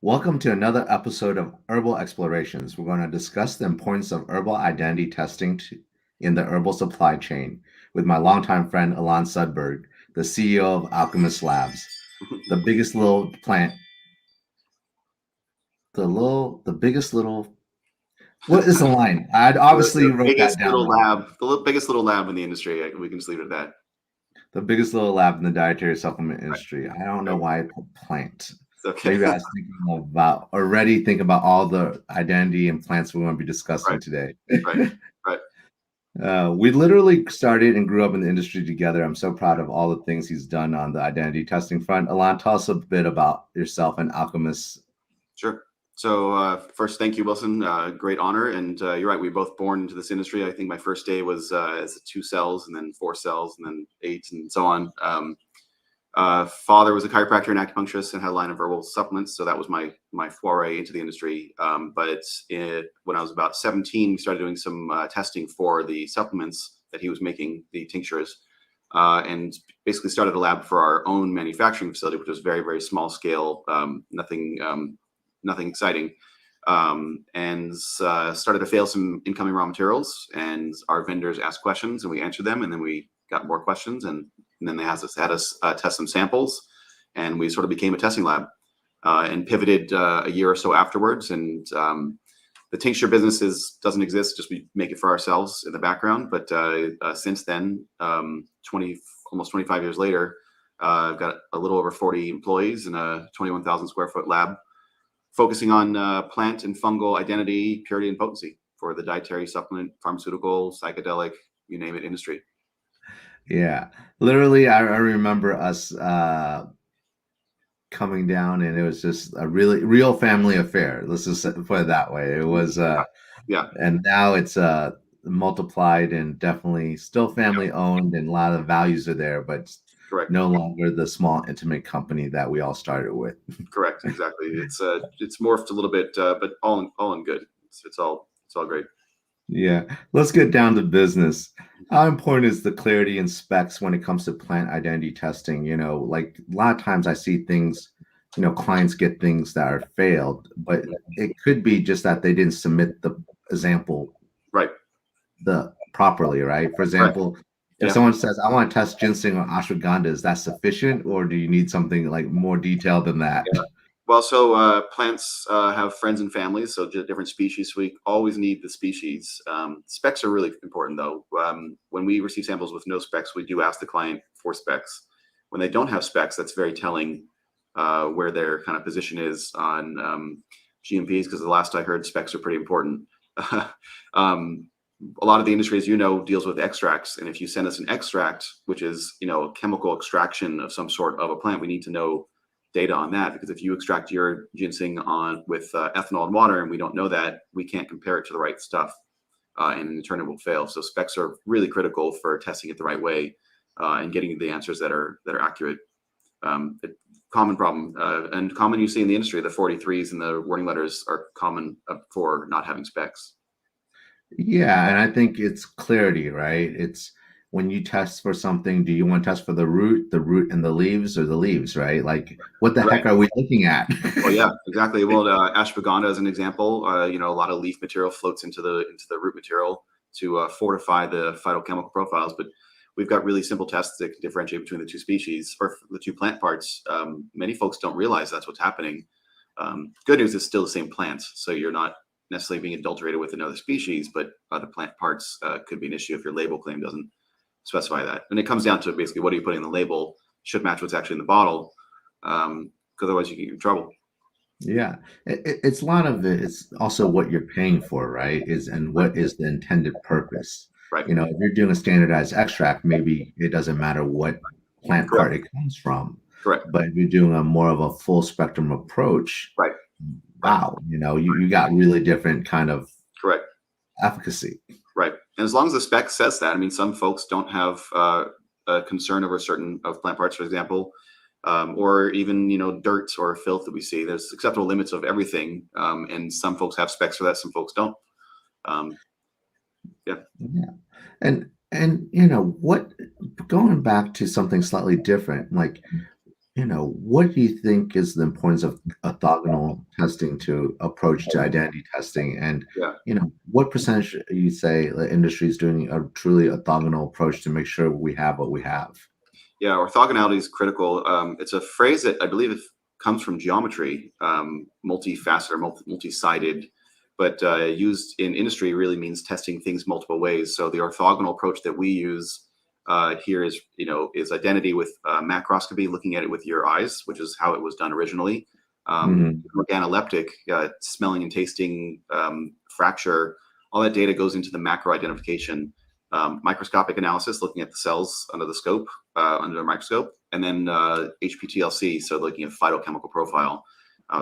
Welcome to another episode of Herbal Explorations. We're going to discuss the importance of herbal identity testing in the herbal supply chain with my longtime friend Elan Sudberg, the CEO of Alchemist Labs. The biggest little plant, the biggest little. What is the line? I obviously wrote that down wrong. Biggest little lab in the industry. We can just leave it at that. The biggest little lab in the dietary supplement industry. I don't know why I put plant. Okay. Maybe I was thinking about all the identity and plants we're going to be discussing today. Right. We literally started and grew up in the industry together. I'm so proud of all the things he's done on the identity testing front. Elan, tell us a bit about yourself and Alchemists. Sure. So first, thank you, Wilson. Great honor. And you're right. We were both born into this industry. I think my first day was as 2 cells, and then 4 cells, and then 8, and so on. Father was a chiropractor and acupuncturist and had a line of herbal supplements. So that was my foray into the industry. But when I was about 17, we started doing some testing for the supplements that he was making, the tinctures, and basically started a lab for our own manufacturing facility, which was very, very small scale, nothing exciting, and started to fail some incoming raw materials. And our vendors asked questions, and we answered them, and then we got more questions, and then they had us test some samples, and we sort of became a testing lab, and pivoted a year or so afterwards. And the tincture business doesn't exist; just we make it for ourselves in the background. But since then, almost 25 years later, I've got a little over 40 employees in a 21,000 square foot lab, focusing on plant and fungal identity, purity, and potency for the dietary, supplement, pharmaceutical, psychedelic, you name it, industry. Yeah, literally, I remember us coming down, and it was just a really real family affair. Let's just put it that way. It was, yeah. And now it's multiplied and definitely still family owned, and a lot of values are there, but Correct. No longer the small intimate company that we all started with. Correct, exactly. It's morphed a little bit, but all in good. It's all great. Yeah, let's get down to business. How important is the clarity and specs when it comes to plant identity testing? Like a lot of times I see things, clients get things that are failed, but it could be just that they didn't submit the example properly, right? For example, if someone says, I want to test ginseng or ashwagandha, is that sufficient, or do you need something like more detailed than that? Yeah. Well, so plants have friends and families, so different species. So we always need the species. Specs are really important, though. When we receive samples with no specs, we do ask the client for specs. When they don't have specs, that's very telling where their kind of position is on GMPs, because the last I heard, specs are pretty important. A lot of the industry, as you know, deals with extracts. And if you send us an extract, which is, a chemical extraction of some sort of a plant, we need to know data on that, because if you extract your ginseng with ethanol and water, and we don't know that, we can't compare it to the right stuff, and in turn it will fail. So specs are really critical for testing it the right way, and getting the answers that are accurate. Common problem, and common you see in the industry, the 43s and the warning letters are common for not having specs. Yeah, and I think it's clarity, right? It's when you test for something, do you want to test for the root and the leaves, or the leaves, right? Like, what the heck are we looking at? Well, yeah, exactly. Well, ashwagandha as an example, a lot of leaf material floats into the root material to fortify the phytochemical profiles. But we've got really simple tests that can differentiate between the two species or the two plant parts. Many folks don't realize that's what's happening. Good news, it's still the same plant, so you're not necessarily being adulterated with another species, but other plant parts could be an issue if your label claim doesn't specify that. And it comes down to basically what are you putting in the label should match what's actually in the bottle, because otherwise you can get in trouble. Yeah, it's a lot of it. It's also what you're paying for, right? And what is the intended purpose? Right. If you're doing a standardized extract, maybe it doesn't matter what plant part it comes from. Correct. But if you're doing a more of a full spectrum approach, right. Wow, you got really different kind of correct efficacy. Right. And as long as the spec says that, I mean, some folks don't have a concern over certain of plant parts, for example, or even, dirt or filth that we see. There's acceptable limits of everything. And some folks have specs for that, some folks don't. Yeah. And what, going back to something slightly different, like What do you think is the importance of orthogonal testing to approach to identity testing? And, Yeah. what percentage you say the industry is doing a truly orthogonal approach to make sure we have what we have? Yeah, orthogonality is critical. It's a phrase that I believe it comes from geometry, multifaceted or multi-sided, but used in industry really means testing things multiple ways. So the orthogonal approach that we use here is identity with macroscopy, looking at it with your eyes, which is how it was done originally. Hmm. Organoleptic, smelling and tasting, fracture, all that data goes into the macro identification. Microscopic analysis, looking at the cells under the scope, under a microscope, and then HPTLC, so looking at phytochemical profile.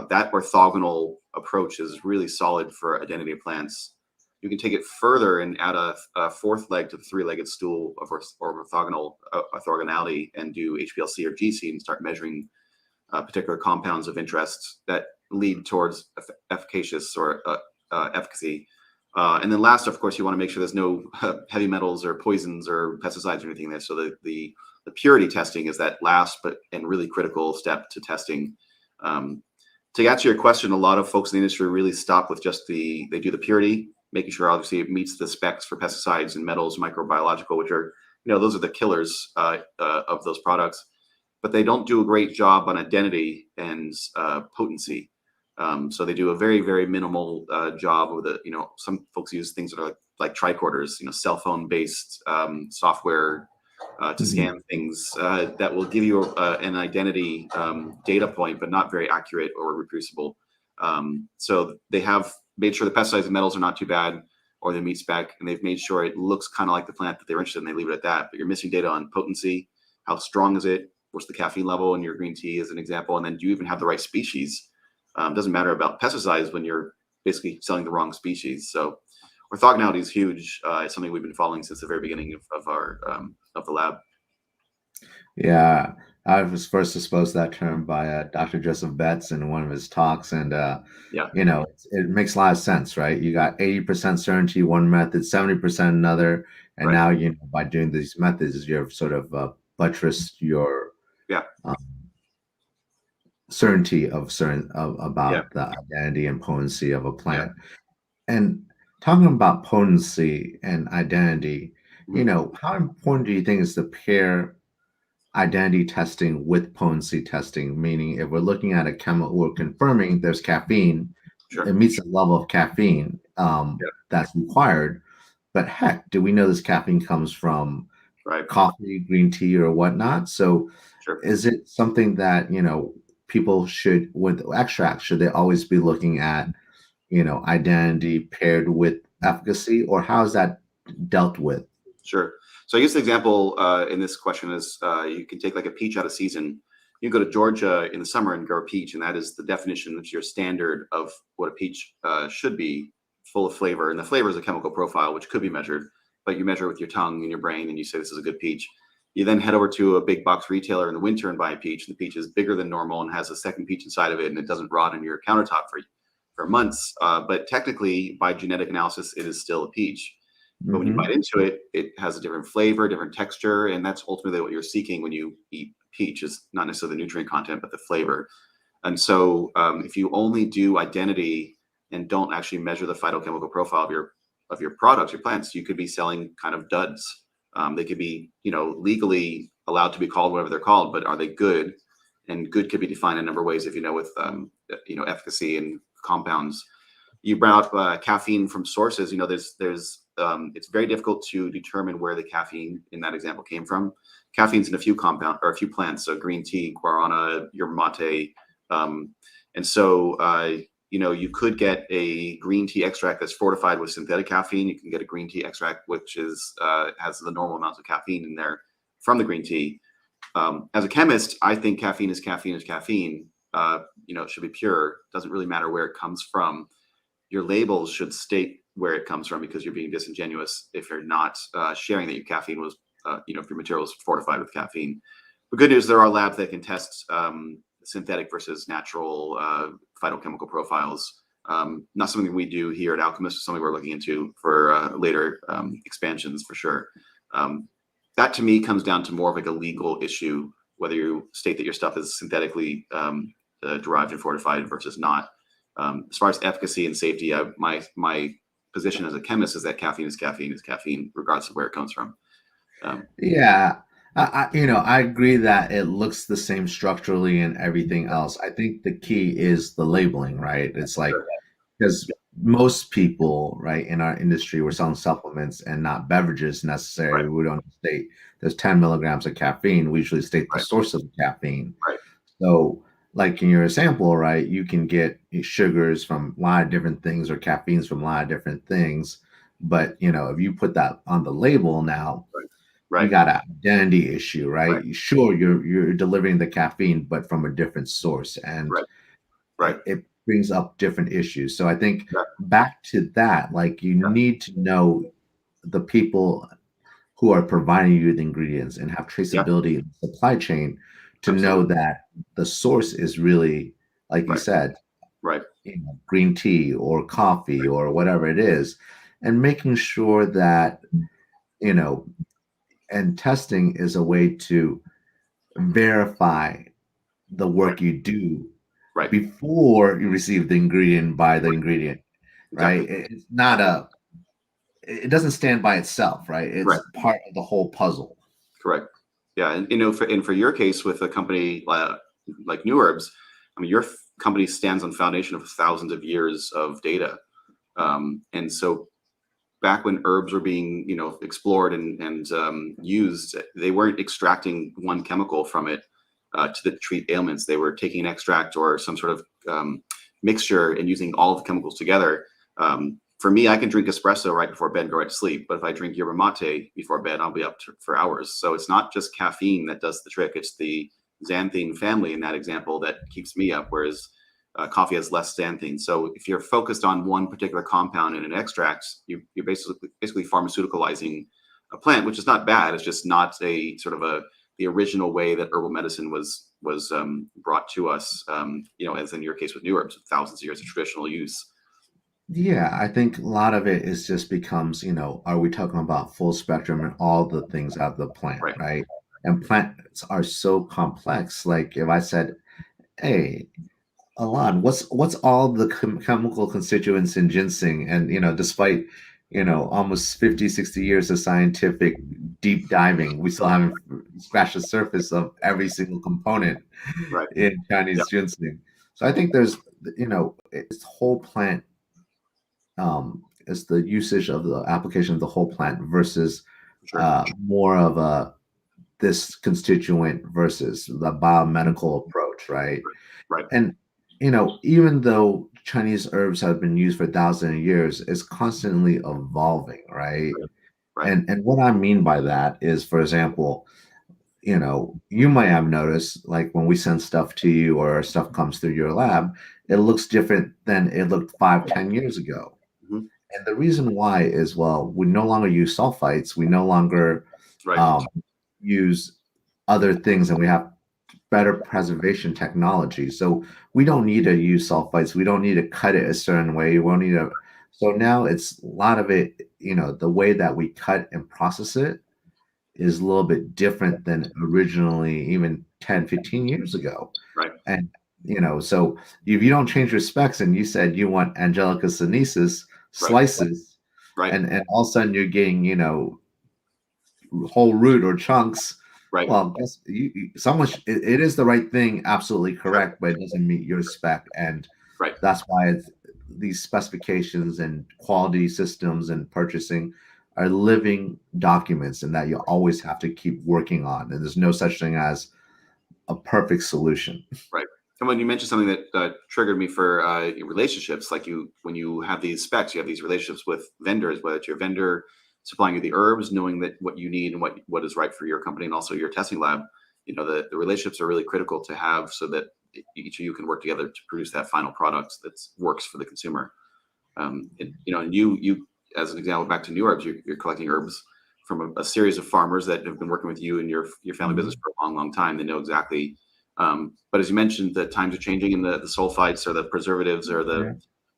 That orthogonal approach is really solid for identity of plants. You can take it further and add a fourth leg to the three-legged stool of orthogonality and do HPLC or GC and start measuring particular compounds of interest that lead towards efficacious or efficacy. And then last, of course, you want to make sure there's no heavy metals or poisons or pesticides or anything there. So the purity testing is that last and really critical step to testing. To answer your question, a lot of folks in the industry really stop with just they do the purity, making sure obviously it meets the specs for pesticides and metals, microbiological, which are, those are the killers of those products, but they don't do a great job on identity and potency. So they do a very, very minimal job with it. Some folks use things that are like tricorders, cell phone based software to Hmm. scan things that will give you an identity data point, but not very accurate or reproducible. So they have made sure the pesticides and metals are not too bad or they meet spec, and they've made sure it looks kind of like the plant that they're interested in. They leave it at that, but you're missing data on potency. How strong is it? What's the caffeine level in your green tea as an example? And then do you even have the right species? Doesn't matter about pesticides when you're basically selling the wrong species. So orthogonality is huge. It's something we've been following since the very beginning of our of the lab. Yeah, I was first exposed to that term by Dr. Joseph Betts in one of his talks, and Yeah, it makes a lot of sense, right? You got 80% certainty one method, 70% another, and right. now by doing these methods, you've sort of buttressed your Yeah, um, certainty yeah, about the identity and potency of a yeah. plant. And talking about potency and identity, Mhm. how important do you think is to pair identity testing with potency testing? Meaning, if we're looking at a chemical, we're confirming there's caffeine, it Sure. meets the level of caffeine Yeah, that's required. But heck, do we know this caffeine comes from right. coffee, green tea, or whatnot? So, Sure. is it something that people should, with extracts, should they always be looking at identity paired with efficacy, or how is that dealt with? Sure. So I guess the example in this question is you can take like a peach out of season. You go to Georgia in the summer and grow a peach, and that is the definition, that's your standard of what a peach should be, full of flavor. And the flavor is a chemical profile, which could be measured, but you measure it with your tongue and your brain, and you say this is a good peach. You then head over to a big box retailer in the winter and buy a peach, and the peach is bigger than normal and has a second peach inside of it, and it doesn't rot on your countertop for months. But technically, by genetic analysis, it is still a peach. But when you bite Hmm. into it, it has a different flavor, different texture, and that's ultimately what you're seeking when you eat peach, is not necessarily the nutrient content, but the flavor. And so, if you only do identity and don't actually measure the phytochemical profile of your products, your plants, you could be selling kind of duds. They could be, legally allowed to be called whatever they're called, but are they good? And good could be defined in a number of ways, if with efficacy and compounds. You brought up caffeine from sources. There's it's very difficult to determine where the caffeine in that example came from. Caffeine's in a few compound or a few plants, so green tea, guarana, yerba mate, and so you could get a green tea extract that's fortified with synthetic caffeine. You can get a green tea extract which is has the normal amounts of caffeine in there from the green tea. As a chemist, I think caffeine is caffeine is caffeine. It should be pure. Doesn't really matter where it comes from. Your labels should state where it comes from, because you're being disingenuous if you're not sharing that your caffeine was, if your material is fortified with caffeine. The good news, there are labs that can test synthetic versus natural phytochemical profiles. Not something we do here at Alchemist, something we're looking into for later expansions for sure. That to me comes down to more of like a legal issue whether you state that your stuff is synthetically derived and fortified versus not. As far as efficacy and safety, my position as a chemist is that caffeine is caffeine, regardless of where it comes from. Yeah, I agree that it looks the same structurally and everything else. I think the key is the labeling, right? It's like Sure. because most people, right, in our industry, we're selling supplements and not beverages Right, necessarily. We don't state there's 10 milligrams of caffeine. We usually state the right, source of the caffeine. right, So, like in your example, right, you can get sugars from a lot of different things or caffeines from a lot of different things. But if you put that on the label now, you right, got an identity issue, right, right? Sure, you're delivering the caffeine, but from a different source, and right, right. it brings up different issues. So I think Yeah, back to that, like you yeah, need to know the people who are providing you the ingredients and have yeah, traceability in the supply chain to know absolutely. that the source is really, like you Right, said, right, green tea or coffee or whatever it is, and making sure that, you know, and testing is a way to verify the right, work you do right. before you receive the ingredient by the ingredient, right? Exactly. It's not it doesn't stand by itself, right? Right. It's part of the whole puzzle. Correct. Yeah, and for your case with a company like New Herbs, I mean, your company stands on foundation of thousands of years of data, and so back when herbs were being explored and used, they weren't extracting one chemical from it to treat ailments. They were taking an extract or some sort of mixture and using all of the chemicals together. For me, I can drink espresso right before bed and go right to sleep. But if I drink yerba mate before bed, I'll be up for hours. So it's not just caffeine that does the trick. It's the xanthine family in that example that keeps me up, whereas coffee has less xanthine. So if you're focused on one particular compound in an extract, you're basically pharmaceuticalizing a plant, which is not bad. It's just not a sort of the original way that herbal medicine was brought to us. As in your case with New Herbs, thousands of years of traditional use. Yeah, I think a lot of it is just becomes, are we talking about full spectrum and all the things out of the plant, Right. right? And plants are so complex. Like if I said, hey, Alan, what's all the chemical constituents in ginseng? And despite almost 50, 60 years of scientific deep diving, we still haven't scratched the surface of every single component Right. in Yeah. Chinese ginseng. So I think there's it's whole plant, it's the usage of the application of the whole plant versus Sure. more of a this constituent versus the biomedical approach, right? Right. And even though Chinese herbs have been used for thousands of years, it's constantly evolving, right? Right. And what I mean by that is, for example, you might have noticed, like when we send stuff to you or stuff comes through your lab, it looks different than it looked 5, 10 years ago. Hmm. And the reason why is, well, we no longer use sulfites. We no longer Right. um, use other things, and we have better preservation technology. So we don't need to use sulfites. We don't need to cut it a certain way. We won't need to. So now it's a lot of it, the way that we cut and process it is a little bit different than originally, even 10, 15 years ago. Right. And, so if you don't change your specs and you said you want Angelica sinensis Right. slices, Right. and all of a sudden you're getting, whole root or chunks, Right. well, someone it is the right thing, absolutely Sure. correct, but it doesn't meet your spec, and Right. that's why these specifications and quality systems and purchasing are living documents, and that you always have to keep working on. And there's no such thing as a perfect solution. Right. And when you mentioned something that triggered me for relationships, like when you have these specs, you have these relationships with vendors, whether it's your vendor supplying you the herbs, knowing that what you need and what is right for your company, and also your testing lab. The relationships are really critical to have so that each of you can work together to produce that final product that works for the consumer. And you as an example, back to New Herbs, you're collecting herbs from a series of farmers that have been working with you and your family business Mhm. for a long, long time. They know exactly. But as you mentioned, the times are changing, and the sulfites or the preservatives or the Yeah.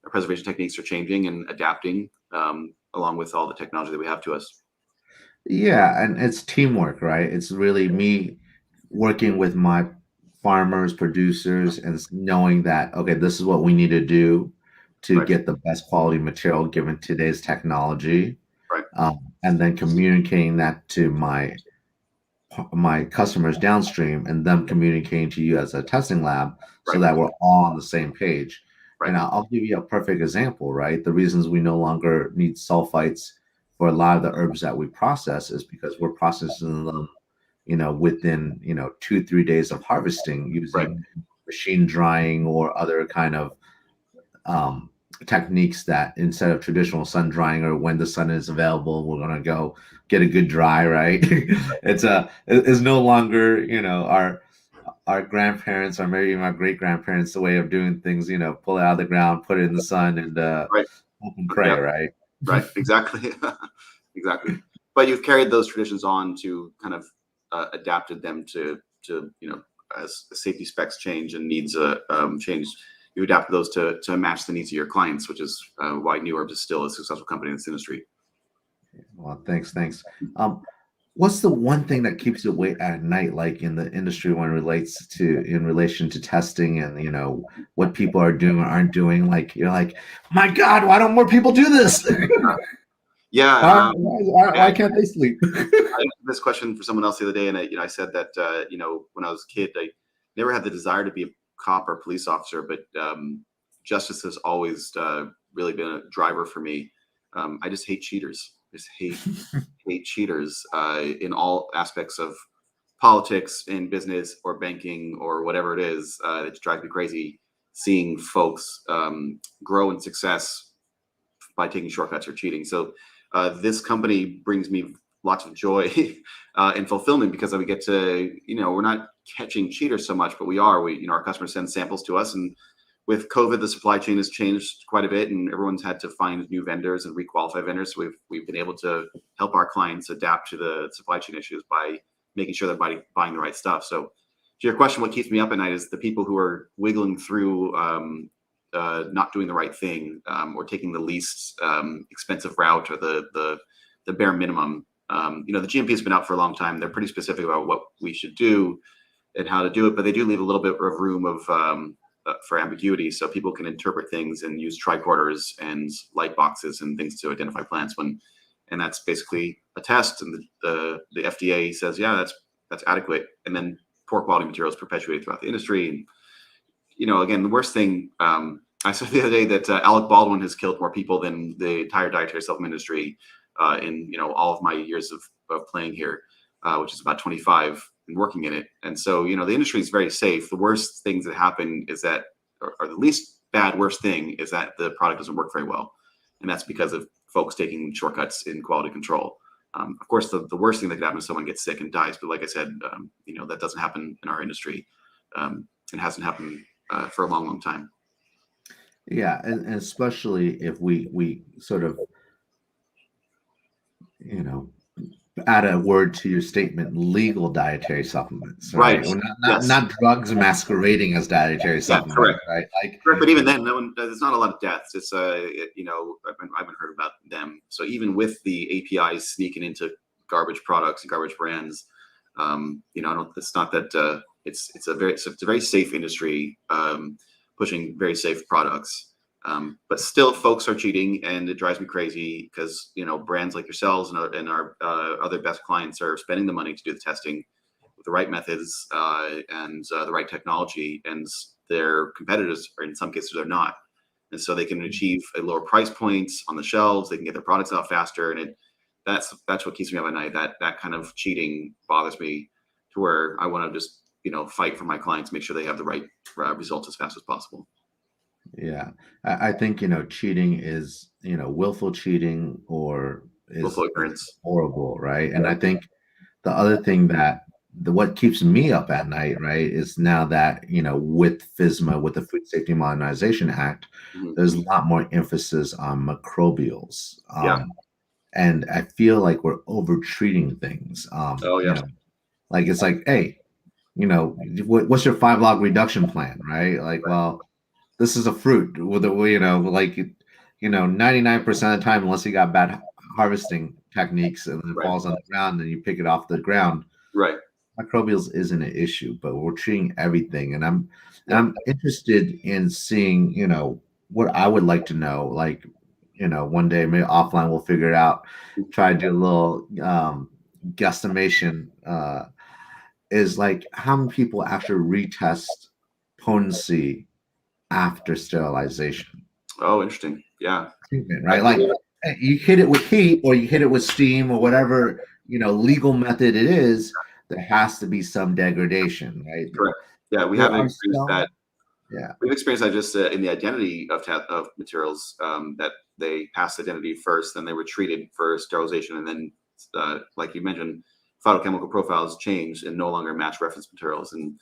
preservation techniques are changing and adapting, along with all the technology that we have to us. Yeah, and it's teamwork, right? It's really me working with my farmers, producers, and knowing that, okay, this is what we need to do to Right. get the best quality material given today's technology, Right. and then communicating that to my customers downstream and them communicating to you as a testing lab so Right. that we're all on the same page. Right. And I'll give you a perfect example, right? The reasons we no longer need sulfites for a lot of the herbs that we process is because we're processing them, within, 2, 3 days of harvesting Right. using machine drying or other kind of um, techniques that instead of traditional sun drying or when the sun is available, we're gonna go get a good dry, right? It's no longer, our grandparents or maybe my great grandparents the way of doing things, pull it out of the ground, put it in the sun, and Right. hope and pray, Yeah. right? Right. Exactly. Exactly. But you've carried those traditions on to kind of adapted them to as the safety specs change and needs change, you adapt those to match the needs of your clients, which is why New Herbs is still a successful company in this industry. Well, thanks. Um, what's the one thing that keeps you awake at night, like in the industry when it relates to in relation to testing and what people are doing or aren't doing? Like you're like, my God, why don't more people do this? Yeah. Why I, can't they sleep? I asked this question for someone else the other day, and I said that when I was a kid, I never had the desire to be a cop or police officer, but justice has always really been a driver for me. I just hate cheaters. I just hate cheaters in all aspects of politics, in business, or banking, or whatever it is. It drives me crazy seeing folks grow in success by taking shortcuts or cheating. So this company brings me lots of joy and fulfillment because we get to, we're not catching cheaters so much, but our customers send samples to us. And with COVID, the supply chain has changed quite a bit and everyone's had to find new vendors and requalify vendors. So we've been able to help our clients adapt to the supply chain issues by making sure they're buying the right stuff. So to your question, what keeps me up at night is the people who are wiggling through not doing the right thing or taking the least expensive route or the bare minimum. The GMP has been out for a long time. They're pretty specific about what we should do and how to do it, but they do leave a little bit of room for ambiguity, so people can interpret things and use tricorders and light boxes and things to identify plants and that's basically a test, and the FDA says, yeah, that's adequate, and then poor quality materials perpetuated throughout the industry. And again, the worst thing, I said the other day that Alec Baldwin has killed more people than the entire dietary supplement industry in all of my years of playing here, which is about 25 and working in it. And so the industry is very safe. The worst things that happen is that, or the least bad worst thing is that the product doesn't work very well, and that's because of folks taking shortcuts in quality control. Of course, the worst thing that could happen is someone gets sick and dies. But like I said, that doesn't happen in our industry. It hasn't happened for a long, long time. Yeah, and especially if we sort of, you know, add a word to your statement, legal dietary supplements, Right. right? Or not Yes. not drugs masquerading as dietary Yeah. supplements, Correct. right? Like, Correct. But even then, no one. There's not a lot of deaths. It's I haven't heard about them. So even with the APIs sneaking into garbage products and garbage brands, I don't. It's not that. It's a very safe industry, pushing very safe products. But still, folks are cheating, and it drives me crazy because brands like yourselves and our other best clients are spending the money to do the testing with the right methods and the right technology, and their competitors, or in some cases, they're not. And so they can achieve a lower price point on the shelves. They can get their products out faster, and that's what keeps me up at night. That kind of cheating bothers me to where I want to just fight for my clients, make sure they have the right results as fast as possible. yeah, I think cheating is willful cheating or Willful is ignorance. horrible, right? And Yeah. I think the other thing that what keeps me up at night, right, is now that with FSMA, with the Food Safety Modernization Act, Mhm. there's a lot more emphasis on microbials, Yeah. and I feel like we're over treating things. Oh yeah. Like it's like, hey, what's your 5 log reduction plan, right? Like, Right. well, this is a fruit with a, 99% of the time, unless you got bad harvesting techniques and it Right. falls on the ground and you pick it off the ground, Right. microbials isn't an issue, but we're treating everything. And Yeah. I'm interested in seeing, what I would like to know. Like, one day maybe offline we'll figure it out. Try to do a little guesstimation. Is like how many people actually retest potency after sterilization Oh, interesting. Yeah. treatment, I right? think Like you hit it with heat or you hit it with steam or whatever, legal method it is, there has to be some degradation, right? correct. Yeah, we There have are experienced some, that. yeah. We've experienced that just in the identity of materials, that they passed identity first, then they were treated for sterilization, and then, like you mentioned, phytochemical profiles changed and no longer match reference materials. And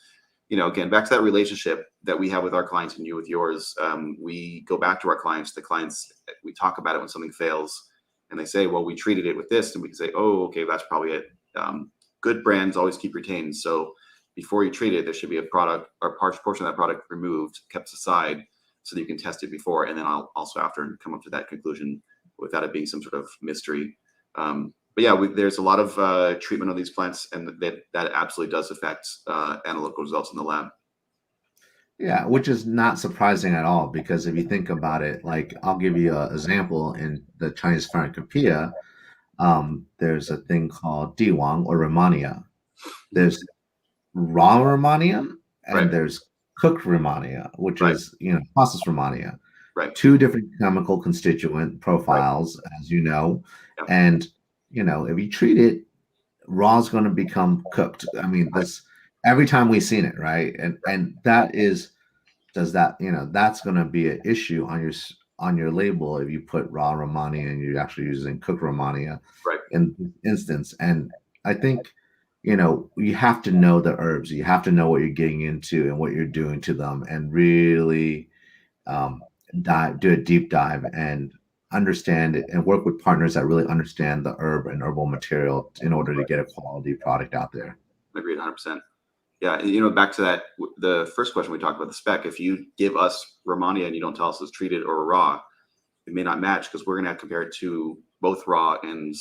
again, back to that relationship that we have with our clients and you with yours, we go back to our clients. The clients, we talk about it when something fails, and they say, "Well, we treated it with this," and we can say, "Oh, okay, that's probably it." Good brands always keep retained, so before you treat it, there should be a product or portion of that product removed, kept aside, so that you can test it before, and then I'll also after and come up to that conclusion without it being some sort of mystery. But yeah, there's a lot of treatment of these plants, and that absolutely does affect analytical results in the lab. Yeah, which is not surprising at all because if you think about it, like I'll give you an example in the Chinese pharmacopoeia, there's a thing called Diwang or Rehmannia. Mhm. There's raw Rehmannia Right, and there's cooked Rehmannia, which right, is, processed Rehmannia. right, Two different chemical constituent right. profiles, as you know. Yeah, And, if you treat it, raw is going to become cooked. I mean, right, this every time we've seen it, right? And that is does that that's going to be an issue on your label if you put raw Romani and you're actually using cooked Romania right. in this instance. And I think you have to know the herbs, you have to know what you're getting into and what you're doing to them, and really um, do a deep dive and understand it and work with partners that really understand the herb and herbal material in order to get a quality product out there. Agreed, 100%. Yeah, and, back to that, the first question we talked about the spec. If you give us Romania and you don't tell us it's treated or raw, it may not match because we're going to compare it to both raw and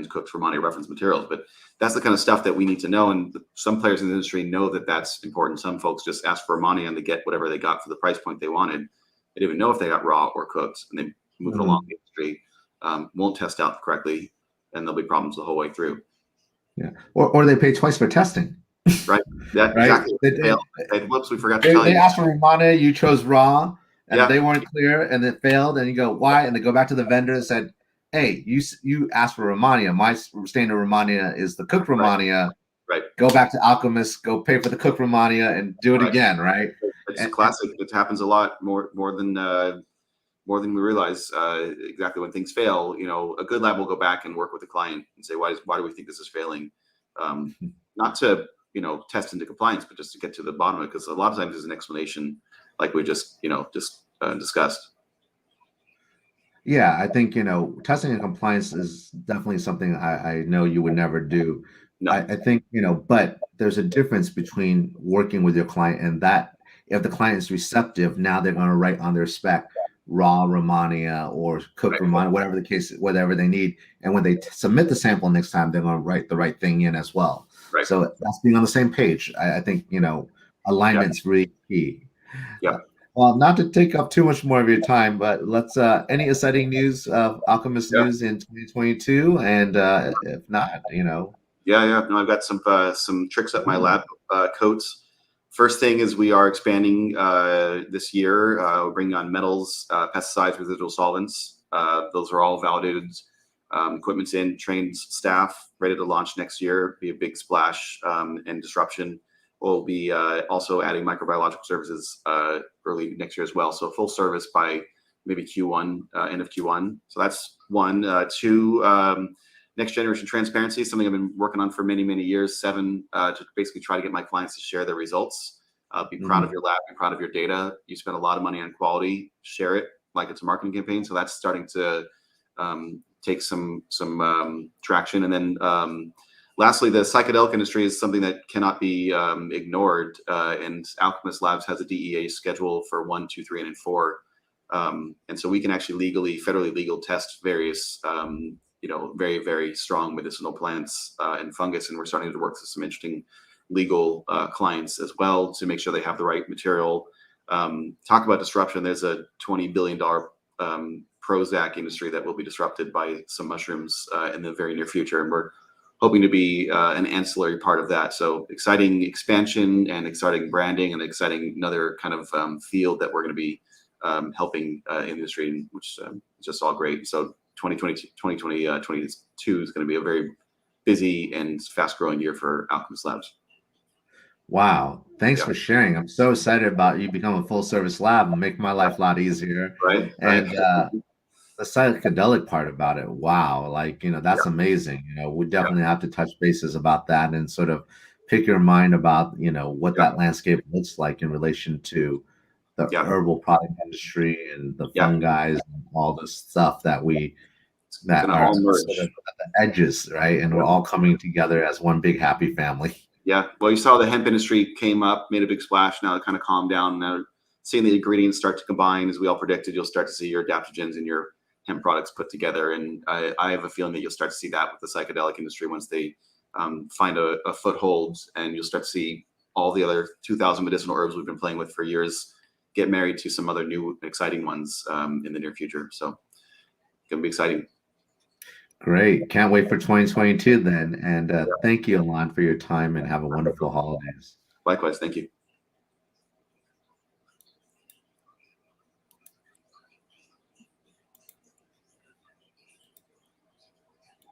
cooked Romani reference materials. But that's the kind of stuff that we need to know. And some players in the industry know that that's important. Some folks just ask for Romani and they get whatever they got for the price point they wanted. They didn't even know if they got raw or cooked, and they move it along Mhm. the industry, won't test out correctly, and there'll be problems the whole way through. Yeah, or they pay twice for testing, Right? Yeah, right? exactly. They, Fail. they, Hey, whoops, we forgot to they, tell they you. asked for Romana, you chose raw, and Yeah, they weren't clear, and it failed, and you go, why? And they go back to the vendor and said, hey, you asked for Romania. My standard Romania is the cooked right, Romania. right, Go back to Alchemists, go pay for the cooked Romania, and do it right. again, right? It's a And classic. It happens a lot more than we realize. Exactly when things fail, a good lab will go back and work with the client and say, why do we think this is failing? Not to test into compliance, but just to get to the bottom of it, because a lot of times there's an explanation, like we just discussed. yeah, I think testing and compliance is definitely something I know you would never do. No, I think but there's a difference between working with your client and that if the client is receptive, now they're going to write on their spec raw Romania or cooked right, Romania, whatever the case, whatever they need. And when they submit the sample next time, they're going to write the right thing in as well. right, So that's being on the same page. I think yeah, alignment's really key. yeah, Well, not to take up too much more of your time, but let's any exciting news of Alchemist yeah. news in 2022, and if not, Yeah, yeah. No, I've got some tricks up my lab coats. First thing is we are expanding this year. We're bringing on metals, pesticides, residual solvents. Those are all validated. Equipment's in, trained staff, ready to launch next year. Be a big splash and disruption. We'll be also adding microbiological services early next year as well. So full service by maybe Q1, end of Q1. So that's one. Two. Next generation transparency is something I've been working on for many, many years. Seven, to basically try to get my clients to share their results. Be proud of Mhm. your lab, be proud of your data. You spend a lot of money on quality, share it like it's a marketing campaign. So that's starting to take some traction. And then lastly, the psychedelic industry is something that cannot be ignored. And Alchemist Labs has a DEA schedule for 1, 2, 3, and 4. And so we can actually federally legal test various very, very strong medicinal plants and fungus. And we're starting to work through some interesting legal clients as well to make sure they have the right material. Talk about disruption. There's a $20 billion Prozac industry that will be disrupted by some mushrooms in the very near future. And we're hoping to be an ancillary part of that. So exciting expansion and exciting branding and exciting another kind of field that we're going to be helping industry, which is just all great. So 2022 is going to be a very busy and fast growing year for Alchemist Labs. Wow. Thanks Yeah. for sharing. I'm so excited about you becoming a full service lab and make my life a lot easier. Right. And the psychedelic part about it, wow, like, that's amazing. We definitely have to touch bases about that and sort of pick your mind about, what that landscape looks like in relation to the herbal product industry and the fungi and all this stuff that are sort of at the edges, right? And we're all coming together as one big happy family. Yeah. Well, you saw the hemp industry came up, made a big splash. Now it kind of calmed down. Now seeing the ingredients start to combine, as we all predicted, you'll start to see your adaptogens and your hemp products put together. And I have a feeling that you'll start to see that with the psychedelic industry once they find a foothold, and you'll start to see all the other 2,000 medicinal herbs we've been playing with for years get married to some other new exciting ones in the near future. So it's going to be exciting. Great. Can't wait for 2022 then. And thank you, Elan, for your time, and have a wonderful holidays. Likewise. Thank you.